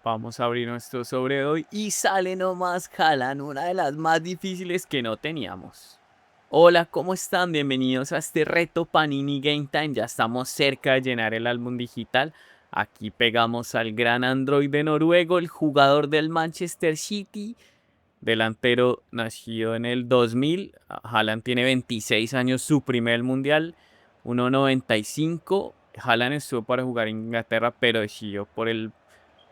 Vamos a abrir nuestro sobre de hoy y sale nomás Haaland, una de las más difíciles que no teníamos. Hola, ¿cómo están? Bienvenidos a este reto Panini Game Time. Ya estamos cerca de llenar el álbum digital. Aquí pegamos al gran androide noruego, el jugador del Manchester City, delantero nacido en el 2000. Haaland tiene 26 años, su primer mundial, 1,95. Haaland estuvo para jugar en Inglaterra, pero decidió por el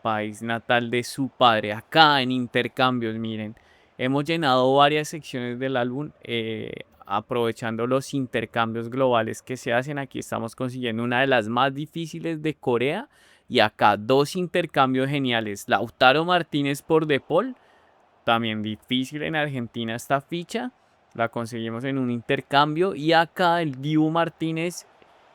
país natal de su padre. Acá en intercambios, miren, hemos llenado varias secciones del álbum aprovechando los intercambios globales que se hacen. Aquí estamos consiguiendo una de las más difíciles de Corea y acá dos intercambios geniales. Lautaro Martínez por De Paul, también difícil en Argentina esta ficha. La conseguimos en un intercambio. Y acá el Dibu Martínez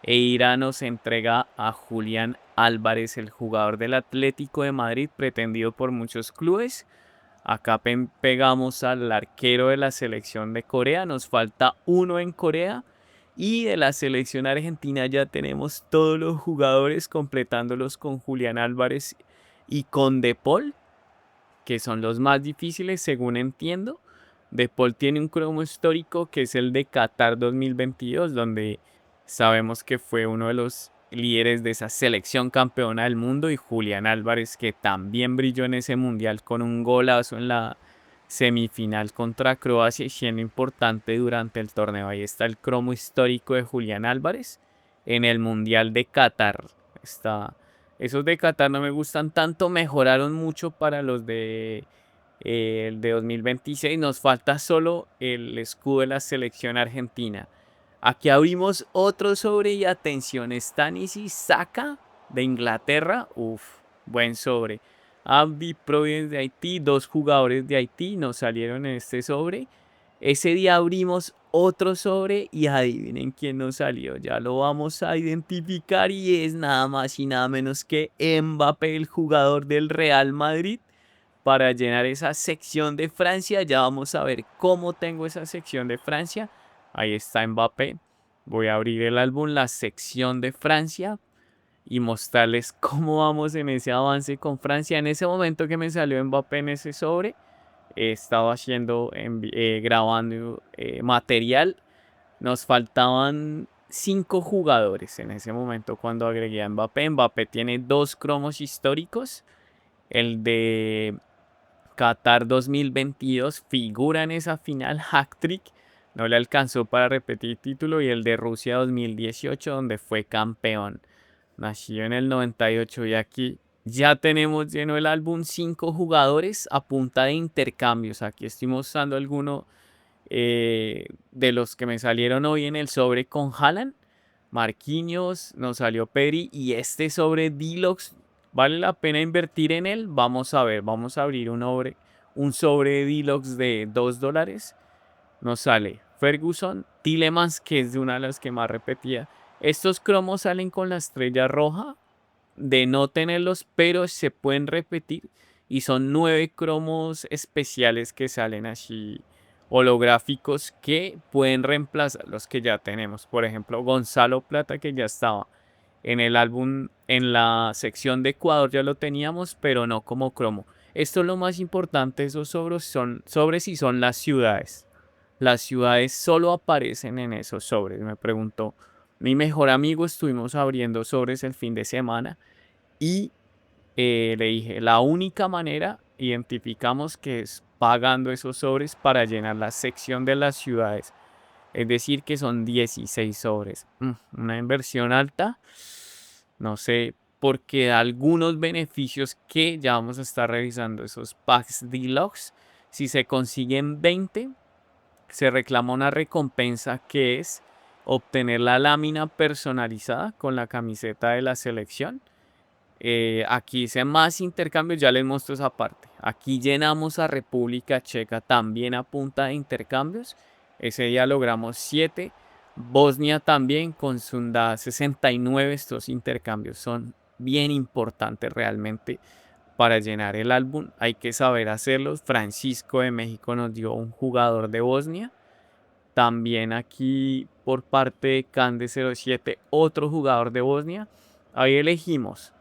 Eira nos entrega a Julián Álvarez, el jugador del Atlético de Madrid, pretendido por muchos clubes. Acá pegamos al arquero de la selección de Corea. Nos falta uno en Corea. Y de la selección argentina ya tenemos todos los jugadores, completándolos con Julián Álvarez y con De Paul, que son los más difíciles según entiendo. De Paul tiene un cromo histórico que es el de Qatar 2022, donde sabemos que fue uno de los líderes de esa selección campeona del mundo, y Julián Álvarez, que también brilló en ese mundial con un golazo en la semifinal contra Croacia y siendo importante durante el torneo. Ahí está el cromo histórico de Julián Álvarez en el mundial de Qatar. Esos de Qatar no me gustan tanto, mejoraron mucho para los de el de 2026. Nos falta solo el escudo de la selección argentina. Aquí abrimos otro sobre y atención, Stanislas Saka de Inglaterra. Uf, buen sobre. Abdi Providence de Haití, dos jugadores de Haití nos salieron en este sobre. Ese día abrimos otro sobre y adivinen quién nos salió. Ya lo vamos a identificar y es nada más y nada menos que Mbappé, el jugador del Real Madrid, para llenar esa sección de Francia. Ya vamos a ver cómo tengo esa sección de Francia. Ahí está Mbappé. Voy a abrir el álbum, la sección de Francia, y mostrarles cómo vamos en ese avance con Francia. En ese momento que me salió Mbappé en ese sobre, he estado haciendo, grabando material. Nos faltaban 5 jugadores en ese momento cuando agregué a Mbappé. Mbappé tiene dos cromos históricos. El de Qatar 2022 figura en esa final, hat-trick. No le alcanzó para repetir título. Y el de Rusia 2018, donde fue campeón. Nació en el 98 y aquí ya tenemos lleno el álbum, 5 jugadores a punta de intercambios. Aquí estoy mostrando algunos de los que me salieron hoy en el sobre con Haaland. Marquinhos, nos salió Peri y este sobre Deluxe, ¿vale la pena invertir en él? Vamos a ver, vamos a abrir un sobre Deluxe de $2. Nos sale Ferguson, Tillemans, que es de una de las que más repetía. Estos cromos salen con la estrella roja de no tenerlos, pero se pueden repetir y son 9 cromos especiales que salen así holográficos que pueden reemplazar los que ya tenemos. Por ejemplo, Gonzalo Plata, que ya estaba en el álbum, en la sección de Ecuador ya lo teníamos, pero no como cromo. Esto es lo más importante, esos sobres y son las ciudades. Las ciudades solo aparecen en esos sobres. Me preguntó mi mejor amigo, estuvimos abriendo sobres el fin de semana y le dije, la única manera, identificamos que es pagando esos sobres para llenar la sección de las ciudades. Es decir, que son 16 sobres. Una inversión alta, no sé, porque da algunos beneficios que ya vamos a estar revisando. Esos packs deluxe, si se consiguen 20, se reclama una recompensa que es obtener la lámina personalizada con la camiseta de la selección. Aquí hice más intercambios, ya les muestro esa parte. Aquí llenamos a República Checa también a punta de intercambios. Ese día logramos 7. Bosnia también con Sunda 69. Estos intercambios son bien importantes realmente para llenar el álbum. Hay que saber hacerlos. Francisco de México nos dio un jugador de Bosnia. También aquí por parte de Cande 07, otro jugador de Bosnia. Ahí elegimos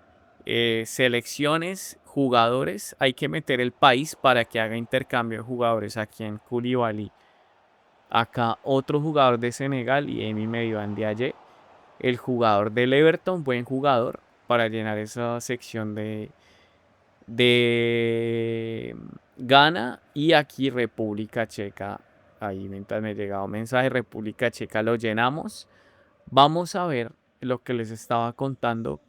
selecciones, jugadores, hay que meter el país para que haga intercambio de jugadores aquí en Koulibaly. Acá otro jugador de Senegal y Emi Median de Ayer. El jugador del Everton, buen jugador, para llenar esa sección de Ghana. Y aquí República Checa. Ahí mientras me llegaba un mensaje, República Checa lo llenamos. Vamos a ver lo que les estaba contando,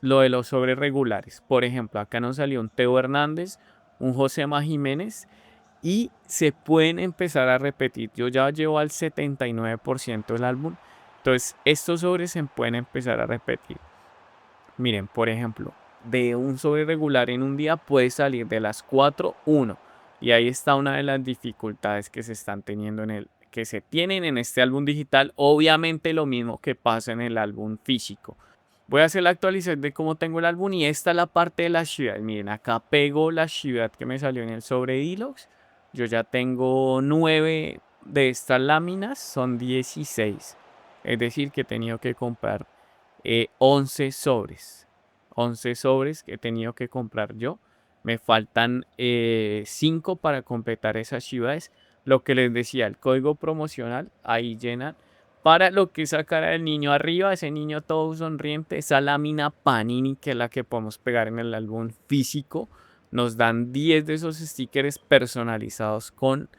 lo de los sobres regulares. Por ejemplo, acá nos salió un Teo Hernández, un Josema Jiménez y se pueden empezar a repetir. Yo ya llevo al 79% del álbum. Entonces, estos sobres se pueden empezar a repetir. Miren, por ejemplo, de un sobre regular en un día puede salir de las 4 1. Y ahí está una de las dificultades que se están teniendo que se tienen en este álbum digital. Obviamente lo mismo que pasa en el álbum físico. Voy a hacer la actualización de cómo tengo el álbum y esta es la parte de la ciudad. Miren, acá pego la ciudad que me salió en el sobre Dilox. Yo ya tengo 9 de estas láminas, son 16. Es decir, que he tenido que comprar 11 sobres. 11 sobres que he tenido que comprar yo. Me faltan 5 para completar esas ciudades. Lo que les decía, el código promocional, ahí llenan. Para lo que es esa cara del niño arriba, ese niño todo sonriente, esa lámina Panini que es la que podemos pegar en el álbum físico. Nos dan 10 de esos stickers personalizados con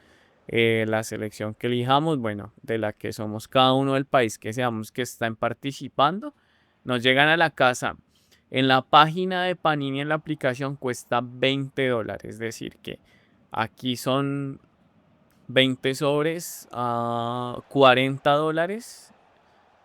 la selección que elijamos, bueno, de la que somos cada uno del país que seamos que están participando. Nos llegan a la casa. En la página de Panini en la aplicación cuesta $20. Es decir, que aquí son 20 sobres a $40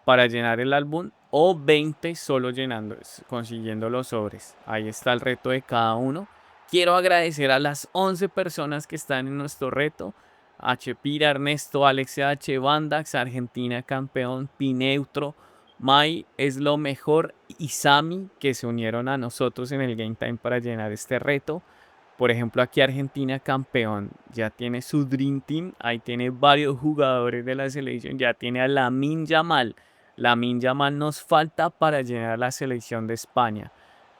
para llenar el álbum o 20 solo llenando, consiguiendo los sobres. Ahí está el reto de cada uno. Quiero agradecer a las 11 personas que están en nuestro reto. H. Pira, Ernesto, Alex H. Bandax, Argentina Campeón, Pineutro, Mai es lo mejor y Sami que se unieron a nosotros en el Game Time para llenar este reto. Por ejemplo, aquí Argentina Campeón ya tiene su Dream Team. Ahí tiene varios jugadores de la selección. Ya tiene a Lamine Yamal. Lamine Yamal nos falta para llenar la selección de España.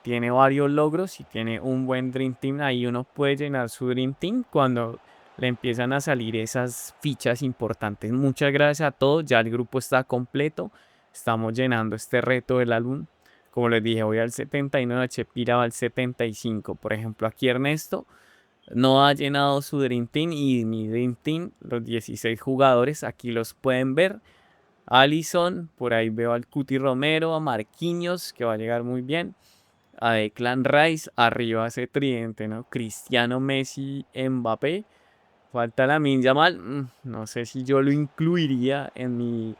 Tiene varios logros y tiene un buen Dream Team. Ahí uno puede llenar su Dream Team cuando le empiezan a salir esas fichas importantes. Muchas gracias a todos. Ya el grupo está completo. Estamos llenando este reto del álbum. Como les dije, voy al 79, Chepira va al 75. Por ejemplo, aquí Ernesto no ha llenado su Dream Team y mi Dream Team, los 16 jugadores, aquí los pueden ver. Alison, por ahí veo al Cuti Romero, a Marquinhos, que va a llegar muy bien. A Declan Rice, arriba ese tridente, ¿no? Cristiano, Messi, Mbappé. Falta Lamine Yamal. No sé si yo lo incluiría en mi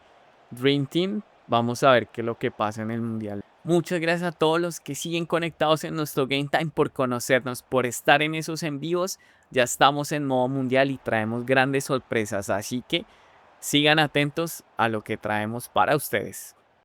Dream Team. Vamos a ver qué es lo que pasa en el Mundial. Muchas gracias a todos los que siguen conectados en nuestro Game Time por conocernos, por estar en esos en vivos. Ya estamos en modo mundial y traemos grandes sorpresas, así que sigan atentos a lo que traemos para ustedes.